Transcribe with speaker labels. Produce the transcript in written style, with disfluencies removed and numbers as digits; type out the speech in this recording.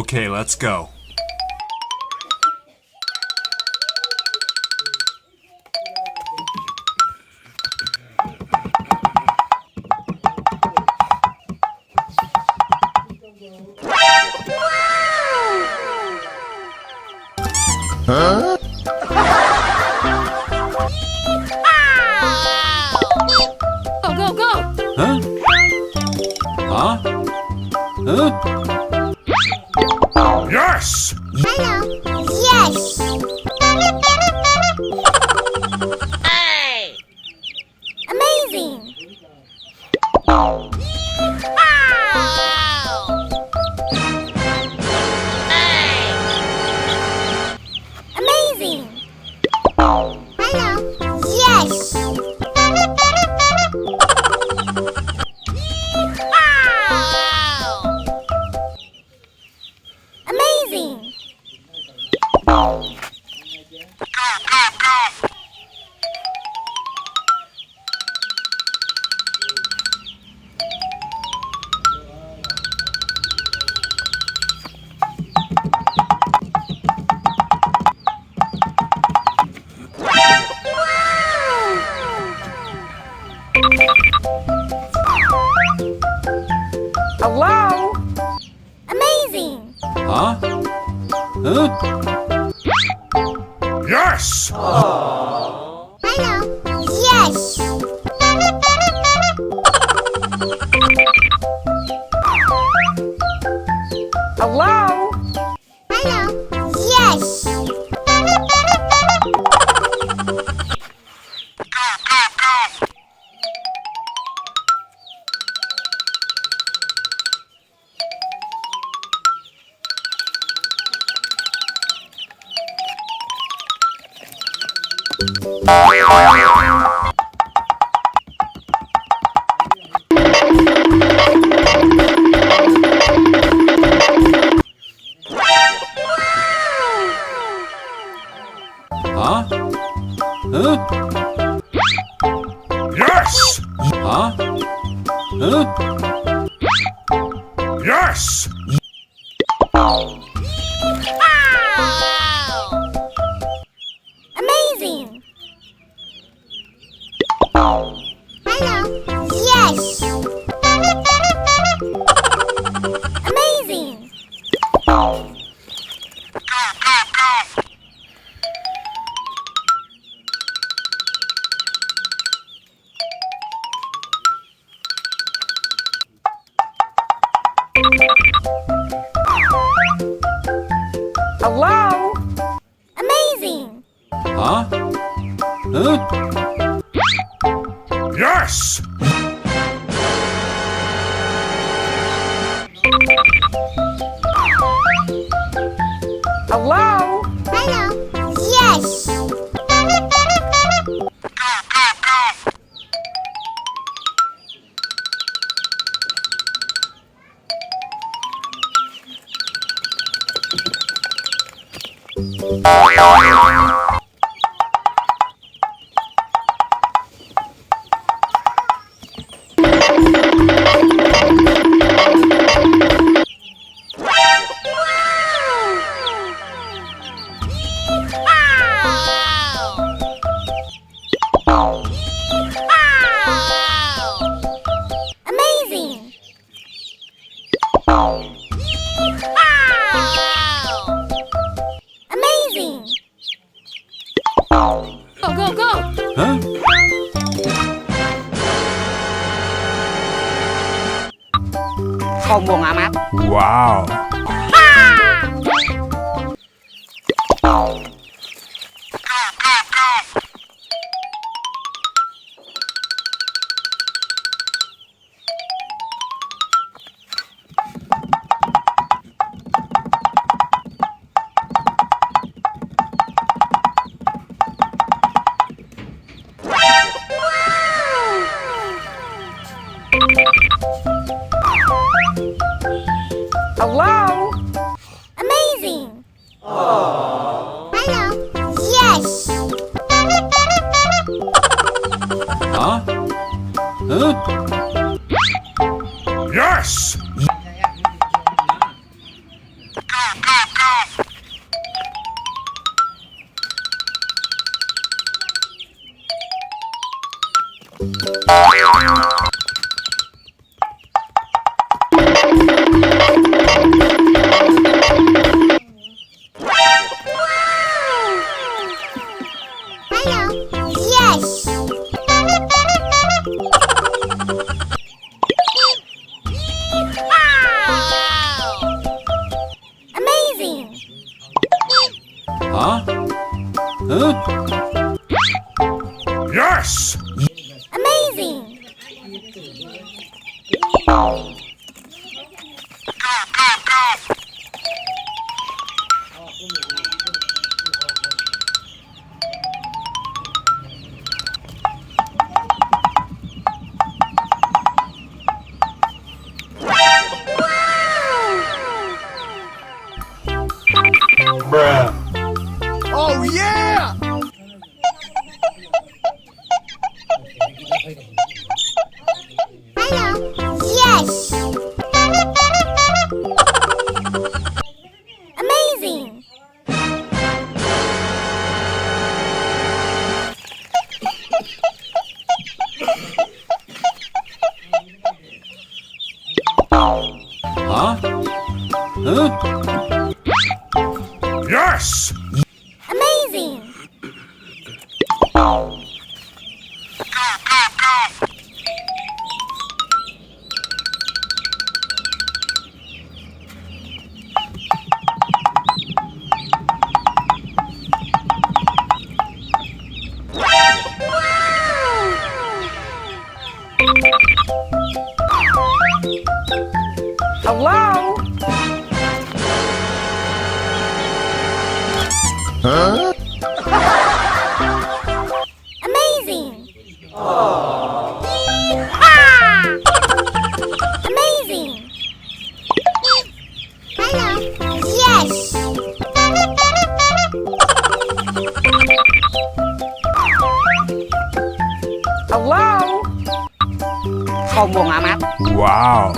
Speaker 1: Okay, let's go.
Speaker 2: Huh?
Speaker 3: Go, go, go!
Speaker 1: Huh? Huh? Huh? Yes!
Speaker 2: Hello. Yes.
Speaker 3: Hey!
Speaker 2: Amazing.
Speaker 3: Wow! Hey!
Speaker 2: Amazing. Hello. Yes.
Speaker 3: Wow!
Speaker 2: Amazing.
Speaker 3: Hello?
Speaker 2: Amazing.
Speaker 1: Huh? Huh? Yes!
Speaker 2: Hello. Yes.
Speaker 3: Hello?
Speaker 2: Hello. Yes.
Speaker 1: Huh? Huh? Yes! Huh? Huh? Yes!
Speaker 3: Wow!
Speaker 2: Amazing. Hello. Yes. Amazing.
Speaker 3: Hello?
Speaker 2: Amazing.
Speaker 1: Huh? Huh? Yes!
Speaker 3: Hello?
Speaker 2: Yes. Amazing. Amazing.
Speaker 3: Go, go, go!
Speaker 1: Huh?
Speaker 3: Sombong amat.
Speaker 1: Wow!
Speaker 3: Hello?
Speaker 2: Amazing. Hello. Yes.
Speaker 1: Huh? Huh? Yes!
Speaker 2: Hello. Yes. Amazing.
Speaker 1: Huh? Huh? Yes!
Speaker 2: Amazing.
Speaker 4: Oh yeah!
Speaker 2: Hello. Yes. Amazing.
Speaker 1: Huh? Huh? Yes!
Speaker 2: Amazing.
Speaker 3: Hello?
Speaker 2: Amazing. Yeehaw! Amazing. Hello. Yes.
Speaker 3: Hello? Sombong amat.
Speaker 1: Wow!